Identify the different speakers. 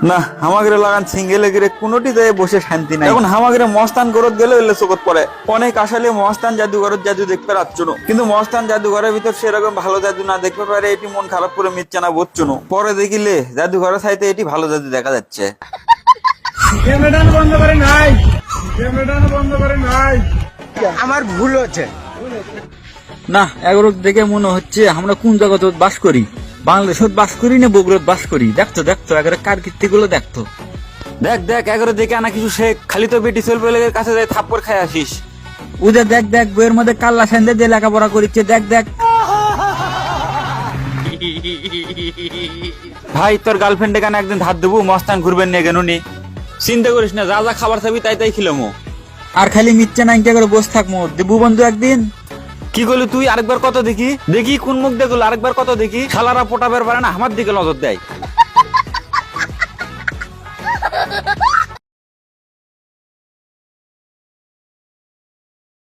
Speaker 1: না হামাগরে লাগান সিঙ্গেলে গিরে কোনোটি দেয় বসে শান্তি নাই। এখন হামাগরে মস্তান করত গেলে এলে চোখত পড়ে অনেক আসালে মস্তান জাদুঘরের জাদু দেখতে পাচ্ছনো, কিন্তু মস্তান জাদুঘরের ভিতর সেরকম ভালো জাদু না দেখতে পারে এটি মন খারাপ করে মিথ্যা না বুঝছনো। পরে দেখিলে জাদুঘরের সাইতে এটি ভালো জাদু দেখা যাচ্ছে।
Speaker 2: আমার ভুল হচ্ছে।
Speaker 3: না এগারো দেখে মনে হচ্ছে আমরা কোন জগৎ বাস করি, বাংলাদেশত বাস করি না বগুড়াত বাস করি। দেখতো দেখতো এগারো কার কীর্তি গুলো দেখতো।
Speaker 1: দেখ দেখ এগারো দেখে আনা কিছু শেখ, খালি তো বেটি সেলফ কাছে যায় থাপ্পড় খাই আসিস।
Speaker 3: ওদের দেখ দেখ বইয়ের মধ্যে কাল্লা সেন্দে দিয়ে লেখাপড়া করিচ্ছে, দেখ দেখ।
Speaker 1: ভাই তোর গার্লফ্রেন্ডে কেন একদিন ধার দেবো, মস্তান ঘুরবেন নিয়ে কেন নি? চিন্তা করিস না, যা যা খাবার খাবি তাই তাই খিলামো।
Speaker 3: আর খালি মিথ্যা নাইনটা করে বসে থাকবো, দেবু বন্ধু একদিন।
Speaker 1: কি করলি তুই? আরেকবার কত দেখি দেখি কোন মুখ দেখলো, আরেকবার কত দেখি। শালারা পোটাবের পারে না, আমার দিকে নজর দেয়।